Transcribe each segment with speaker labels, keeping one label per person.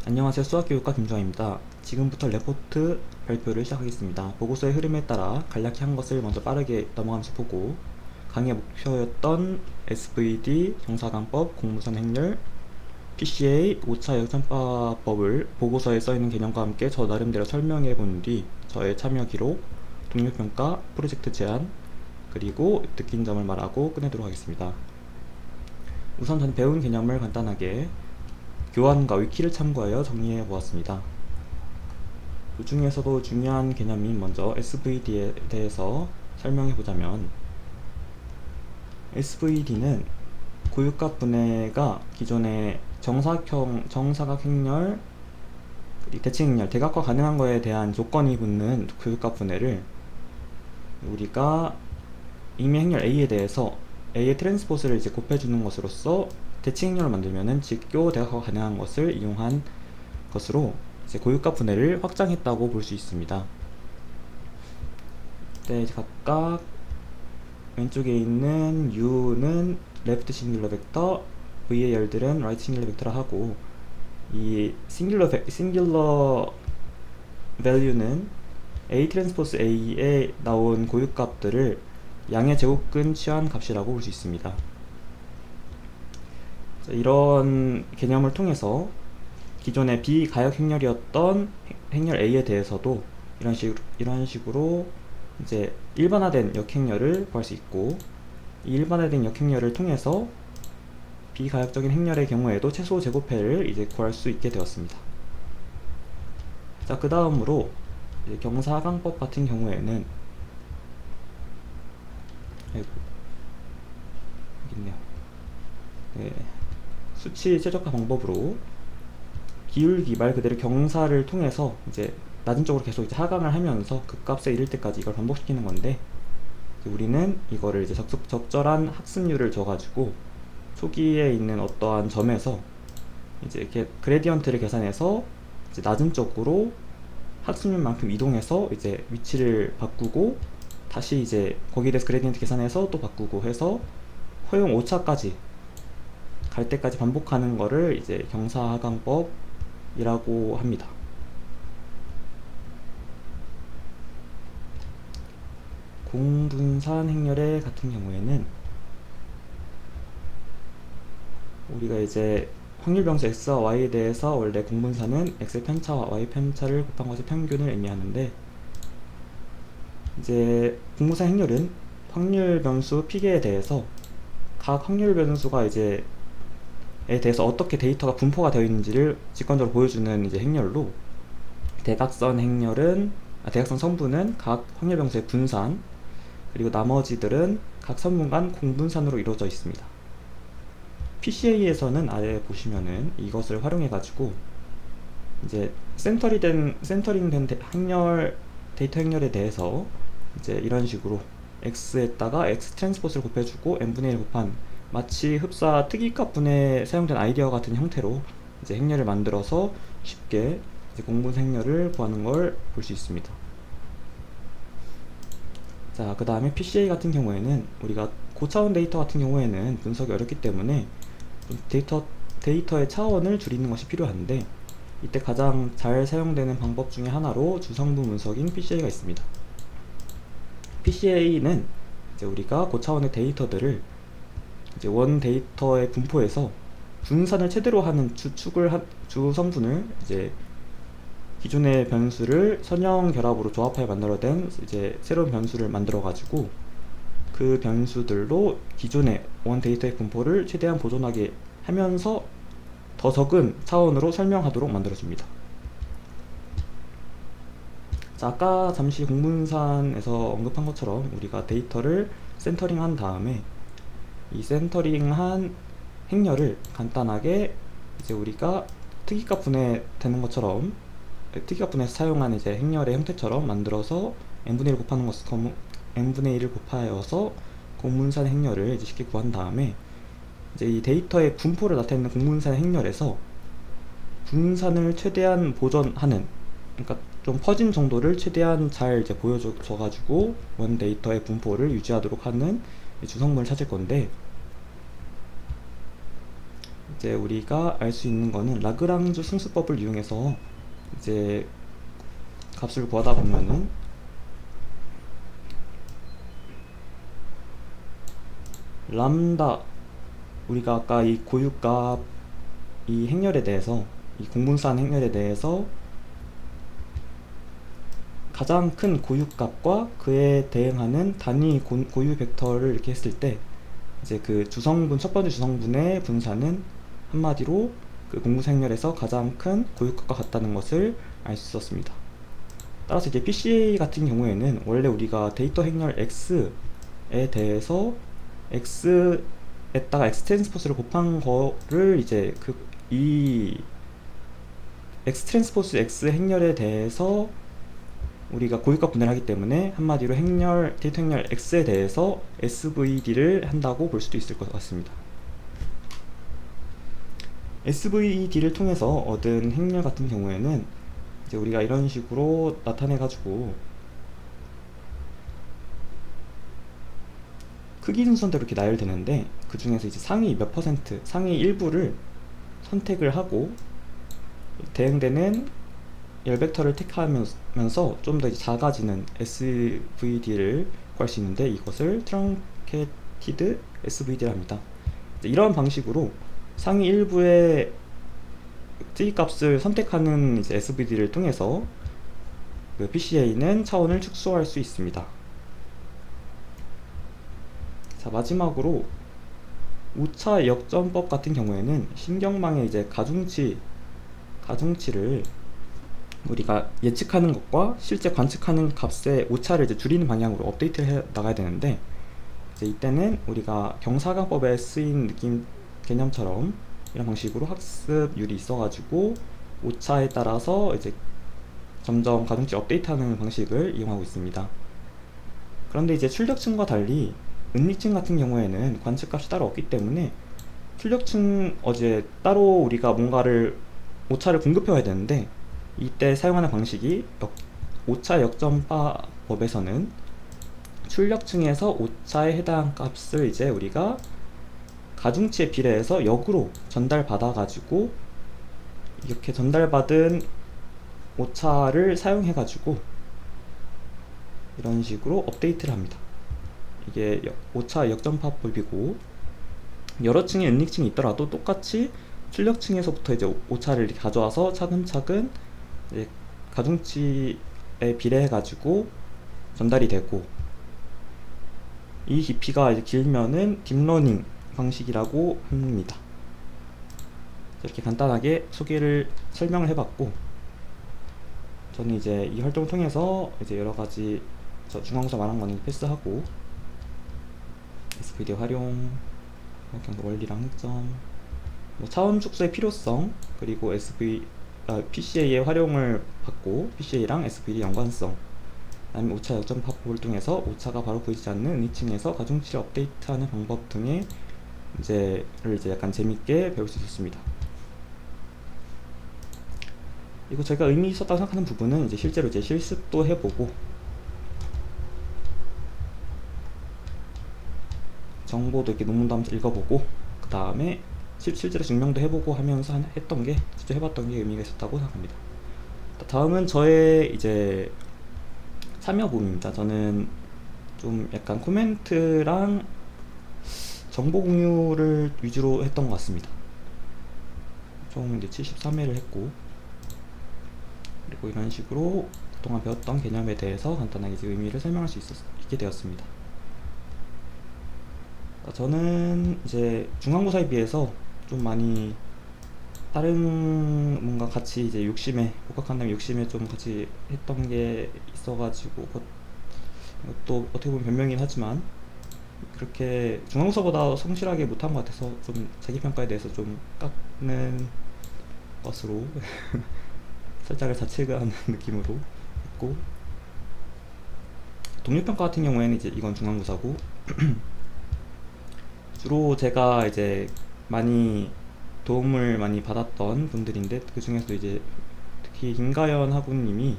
Speaker 1: 안녕하세요. 수학교육과 김주환입니다. 지금부터 레포트 발표를 시작하겠습니다. 보고서의 흐름에 따라 간략히 한 것을 먼저 빠르게 넘어가면서 보고 강의의 목표였던 SVD, 경사관법, 공무선 행렬, PCA, 5차 역전파법을 보고서에 써있는 개념과 함께 저 나름대로 설명해 본 뒤 저의 참여 기록, 동료평가, 프로젝트 제안, 그리고 느낀 점을 말하고 끝내도록 하겠습니다. 우선 전 배운 개념을 간단하게 교환과 위키를 참고하여 정리해 보았습니다. 그 중에서도 중요한 개념인 먼저 SVD에 대해서 설명해 보자면, SVD는 고유값 분해가 기존의 정사각 행렬, 대칭 행렬, 대각화 가능한 거에 대한 조건이 붙는 고유값 분해를 우리가 이미 행렬 A에 대해서 A의 트랜스포즈를 이제 곱해주는 것으로써 대칭 행렬을 만들면은 직교 대각화가 가능한 것을 이용한 것으로 이제 고유값 분해를 확장했다고 볼 수 있습니다. 네, 각각 왼쪽에 있는 U는 레프트 싱귤러 벡터, V의 열들은 라이트 싱귤러 벡터라 하고, 이 싱귤러 밸류는 A 트랜스포스 A에 나온 고유값들을 양의 제곱근 취한 값이라고 볼 수 있습니다. 이런 개념을 통해서 기존의 비가역 행렬이었던 행렬 A에 대해서도 이런 식으로 이제 일반화된 역행렬을 구할 수 있고, 이 일반화된 역행렬을 통해서 비가역적인 행렬의 경우에도 최소 제곱해를 이제 구할 수 있게 되었습니다. 자, 그 다음으로 경사각법 같은 경우에는, 아이고, 여기 있네요. 네, 수치 최적화 방법으로 기울기 말 그대로 경사를 통해서 이제 낮은 쪽으로 계속 이제 하강을 하면서 극값에 이를 때까지 이걸 반복시키는 건데, 우리는 이거를 이제 적절한 학습률을 줘가지고 초기에 있는 어떠한 점에서 이제 이렇게 그레디언트를 계산해서 이제 낮은 쪽으로 학습률만큼 이동해서 이제 위치를 바꾸고, 다시 이제 거기에 대해서 그레디언트 계산해서 또 바꾸고 해서 허용 5차까지 갈 때까지 반복하는 거를 이제 경사하강법이라고 합니다. 공분산 행렬의 같은 경우에는 우리가 이제 확률병수 x와 y에 대해서 원래 공분산은 x의 편차와 y 편차를 곱한 것의 평균을 의미하는데, 이제 공분산 행렬은 확률변수 p계에 대해서 각 확률변수가 이제 에 대해서 어떻게 데이터가 분포가 되어 있는지를 직관적으로 보여주는 이제 행렬로, 대각선 성분은 각 확률변수의 분산, 그리고 나머지들은 각 선분 간 공분산으로 이루어져 있습니다. PCA에서는 아래 보시면은 이것을 활용해 가지고 이제 센터링된 데이터 행렬에 대해서 이제 이런 식으로 x에다가 x 트랜스포즈를 곱해주고 n분의 1 곱한, 마치 흡사 특이값 분해에 사용된 아이디어 같은 형태로 이제 행렬을 만들어서 쉽게 이제 공분산 행렬을 구하는 걸 볼 수 있습니다. 자, 그 다음에 PCA 같은 경우에는 우리가 고차원 데이터 같은 경우에는 분석이 어렵기 때문에 데이터의 차원을 줄이는 것이 필요한데, 이때 가장 잘 사용되는 방법 중에 하나로 주성분 분석인 PCA가 있습니다. PCA는 이제 우리가 고차원의 데이터들을 이제 원 데이터의 분포에서 분산을 최대로 하는 주성분을 이제 기존의 변수를 선형 결합으로 조합하여 만들어낸 이제 새로운 변수를 만들어 가지고 그 변수들로 기존의 원 데이터의 분포를 최대한 보존하게 하면서 더 적은 차원으로 설명하도록 만들어줍니다. 자, 아까 잠시 공분산에서 언급한 것처럼 우리가 데이터를 센터링한 다음에 이 센터링한 행렬을 간단하게 이제 우리가 특이값 분해 되는 것처럼, 특이값 분해에서 사용한 이제 행렬의 형태처럼 만들어서 n분의 1을 곱하는 것을 n분의 1을 곱하여서 공분산 행렬을 이제 쉽게 구한 다음에, 이제 이 데이터의 분포를 나타내는 공분산 행렬에서 분산을 최대한 보존하는, 그러니까 좀 퍼진 정도를 최대한 잘 이제 보여줘가지고 원 데이터의 분포를 유지하도록 하는 주성분을 찾을 건데, 이제 우리가 알 수 있는 거는 라그랑주 승수법을 이용해서 이제 값을 구하다 보면은 람다, 우리가 아까 이 고유값, 이 행렬에 대해서, 이 공분수한 행렬에 대해서 가장 큰 고유값과 그에 대응하는 단위 고유 벡터를 이렇게 했을 때 이제 그 주성분, 첫 번째 주성분의 분사는 한마디로 그 공분수 행렬에서 가장 큰 고유값과 같다는 것을 알 수 있었습니다. 따라서 이제 PCA 같은 경우에는 원래 우리가 데이터 행렬 X에 대해서 X에다가 X 트랜스포스를 곱한 거를 이제 이 X 트랜스포스 X 행렬에 대해서 우리가 고유값 분해를 하기 때문에 한마디로 데이터 행렬 X에 대해서 SVD를 한다고 볼 수도 있을 것 같습니다. SVD를 통해서 얻은 행렬 같은 경우에는 이제 우리가 이런 식으로 나타내 가지고 크기 순서대로 이렇게 나열되는데, 그 중에서 이제 상위 몇 퍼센트, 상위 일부를 선택을 하고 대응되는 열벡터를 택하면서 좀 더 작아지는 SVD를 구할 수 있는데, 이것을 트렁케티드 SVD를 합니다. 이런 방식으로 상위 일부의 특이값을 선택하는 이제 SVD를 통해서 그 PCA는 차원을 축소할 수 있습니다. 자, 마지막으로 우차 역전법 같은 경우에는 신경망의 이제 가중치를 우리가 예측하는 것과 실제 관측하는 값의 오차를 이제 줄이는 방향으로 업데이트를 해 나가야 되는데, 이제 이때는 우리가 경사각법에 쓰인 개념처럼 이런 방식으로 학습률이 있어가지고 오차에 따라서 이제 점점 가중치 업데이트하는 방식을 이용하고 있습니다. 그런데 이제 출력층과 달리 은닉층 같은 경우에는 관측값이 따로 없기 때문에 출력층 따로 우리가 뭔가를 오차를 공급해 와야 되는데, 이때 사용하는 방식이 오차 역전법에서는 출력층에서 오차에 해당 값을 이제 우리가 가중치에 비례해서 역으로 전달받아 가지고 이렇게 전달받은 오차를 사용해 가지고 이런 식으로 업데이트를 합니다. 이게 오차 역전법이고, 여러 층의 은닉층이 있더라도 똑같이 출력층에서부터 이제 오차를 이렇게 가져와서 차근차근 이제 가중치에 비례해 가지고 전달이 되고, 이 깊이가 이제 길면은 딥러닝 방식이라고 합니다. 이렇게 간단하게 설명을 해봤고, 저는 이제 이 활동을 통해서 이제 여러 가지 중앙고사 말한 거는 패스하고 SVD 활용, 경도 원리랑 흑점, 차원 축소의 필요성, 그리고 PCA의 활용을 받고 PCA랑 SVD 연관성, 그다음에 오차 역전법을 통해서 오차가 바로 보이지 않는 2층에서 가중치를 업데이트하는 방법 등의 이제 약간 재밌게 배울 수 있었습니다. 이거 제가 의미 있었다고 생각하는 부분은 이제 실제로 이제 실습도 해보고 정보도 이렇게 논문도 한번 읽어보고, 그 다음에 실제로 증명도 해보고 하면서 했던 게, 직접 해봤던 게 의미가 있었다고 생각합니다. 다음은 저의 이제 참여본입니다. 저는 좀 약간 코멘트랑 정보 공유를 위주로 했던 것 같습니다. 총 이제 73회를 했고, 그리고 이런 식으로 그동안 배웠던 개념에 대해서 간단하게 이제 의미를 설명할 수 있게 되었습니다. 저는 이제 중간고사에 비해서 좀 많이 다른 뭔가 같이 이제 복학한다면 욕심에 좀 같이 했던 게 있어가지고, 또 어떻게 보면 변명이긴 하지만 그렇게 중간고사보다 성실하게 못한 것 같아서 좀 자기평가에 대해서 좀 깎는 것으로 살짝을 자책하는 느낌으로 했고, 동료평가 같은 경우에는 이제 이건 중간고사고 주로 제가 이제 도움을 많이 받았던 분들인데, 그 중에서도 이제 특히 김가연 학우님이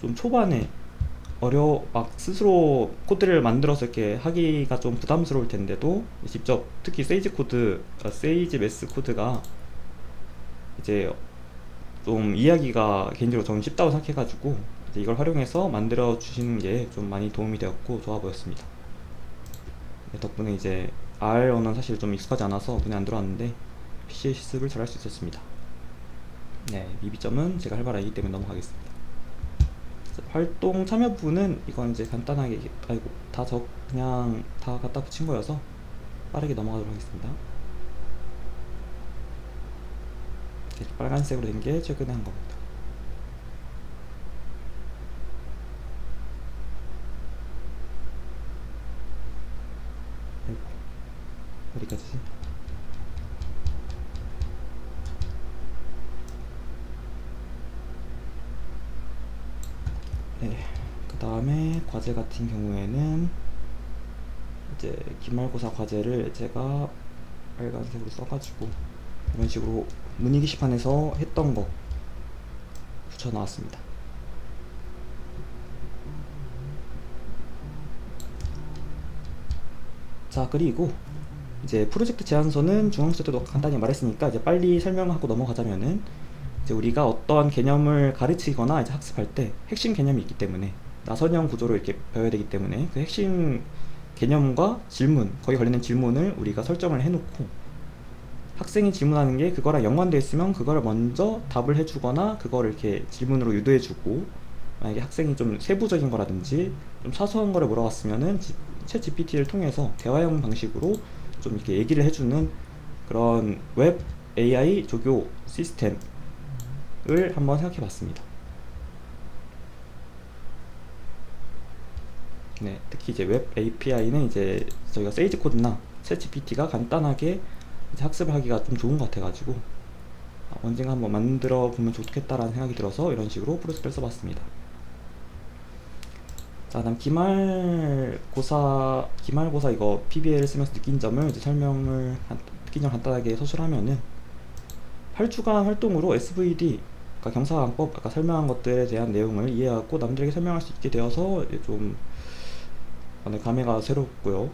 Speaker 1: 좀 초반에
Speaker 2: 막 스스로 코드를 만들어서 이렇게 하기가 좀 부담스러울 텐데도 직접 특히 세이지 코드, 세이지 매스 코드가 이제 좀 이해하기가 개인적으로 저는 쉽다고 생각해가지고 이제 이걸 활용해서 만들어 주시는 게 좀 많이 도움이 되었고 좋아 보였습니다. 덕분에 이제 R 언어는 사실 좀 익숙하지 않아서 눈에 안 들어왔는데 PC 실습을 잘 할 수 있었습니다. 네, 미비점은 제가 할 말 아니기 때문에 넘어가겠습니다. 활동 참여 부분은 이건 이제 간단하게 아이고 그냥 다 갖다 붙인 거여서 빠르게 넘어가도록 하겠습니다. 이렇게 빨간색으로 된 게 최근에 한 겁니다. 아이고, 어디까지지? 네, 그 다음에 과제 같은 경우에는 이제 기말고사 과제를 제가 빨간색으로 써가지고 이런 식으로 문의 게시판에서 했던 거 붙여 나왔습니다. 자, 그리고 이제 프로젝트 제안서는 중앙수 때도 간단히 말했으니까 이제 빨리 설명하고 넘어가자면은 이제 우리가 어떤 개념을 가르치거나 이제 학습할 때 핵심 개념이 있기 때문에 나선형 구조로 이렇게 배워야 되기 때문에 그 핵심 개념과 질문, 거기 관련된 질문을 우리가 설정을 해놓고 학생이 질문하는 게 그거랑 연관되어 있으면 그거를 먼저 답을 해주거나 그거를 이렇게 질문으로 유도해주고, 만약에 학생이 좀 세부적인 거라든지 좀 사소한 거를 물어봤으면은 챗 GPT를 통해서 대화형 방식으로 좀 이렇게 얘기를 해주는 그런 웹 AI 조교 시스템을 한번 생각해 봤습니다. 네, 특히 이제 웹 API는 이제 저희가 세이지 코드나 챗 GPT가 간단하게 이제 학습을 하기가 좀 좋은 것 같아가지고 언젠가 한번 만들어 보면 좋겠다라는 생각이 들어서 이런 식으로 프로젝트를 써봤습니다. 자, 다음 기말고사 이거 PBL 쓰면서 느낀 점을 이제 느낀 점 간단하게 서술하면은 8주간 활동으로 SVD, 그러니까 경사관법 아까 설명한 것들에 대한 내용을 이해하고 남들에게 설명할 수 있게 되어서 좀 감회가 새롭고요.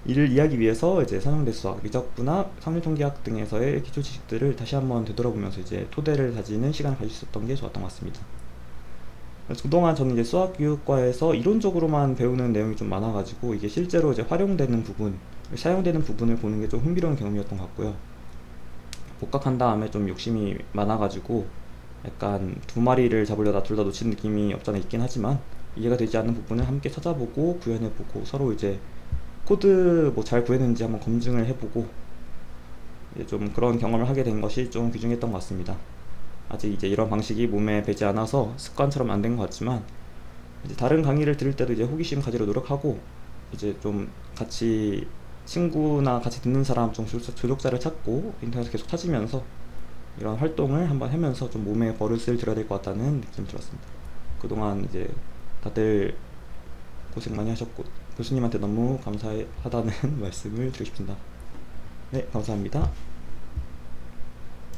Speaker 2: 이를 이해하기 위해서 이제 상용대 수학, 미적분학, 상류통계학 등에서의 기초 지식들을 다시 한번 되돌아보면서 이제 토대를 다지는 시간을 가질 수 있었던 게 좋았던 것 같습니다. 그래서 그동안 저는 이제 수학교육과에서 이론적으로만 배우는 내용이 좀 많아가지고 이게 실제로 이제 활용되는 부분, 사용되는 부분을 보는 게 좀 흥미로운 경험이었던 것 같고요. 복학한 다음에 좀 욕심이 많아가지고 약간 두 마리를 잡으려다 둘 다 놓친 느낌이 없잖아 있긴 하지만 이해가 되지 않는 부분을 함께 찾아보고 구현해보고 서로 이제 코드 뭐 잘 구했는지 한번 검증을 해보고 이제 좀 그런 경험을 하게 된 것이 좀 귀중했던 것 같습니다. 아직 이제 이런 방식이 몸에 배지 않아서 습관처럼 안 된 것 같지만 이제 다른 강의를 들을 때도 이제 호기심 가지려 노력하고 이제 좀 같이 친구나 같이 듣는 사람 좀 조력자를 찾고 인터넷에 계속 찾으면서 이런 활동을 한번 하면서 좀 몸에 버릇을 들여야 될 것 같다는 느낌이 들었습니다. 그동안 이제 다들 고생 많이 하셨고 교수님한테 너무 감사하다는 말씀을 드리고 싶습니다. 네, 감사합니다.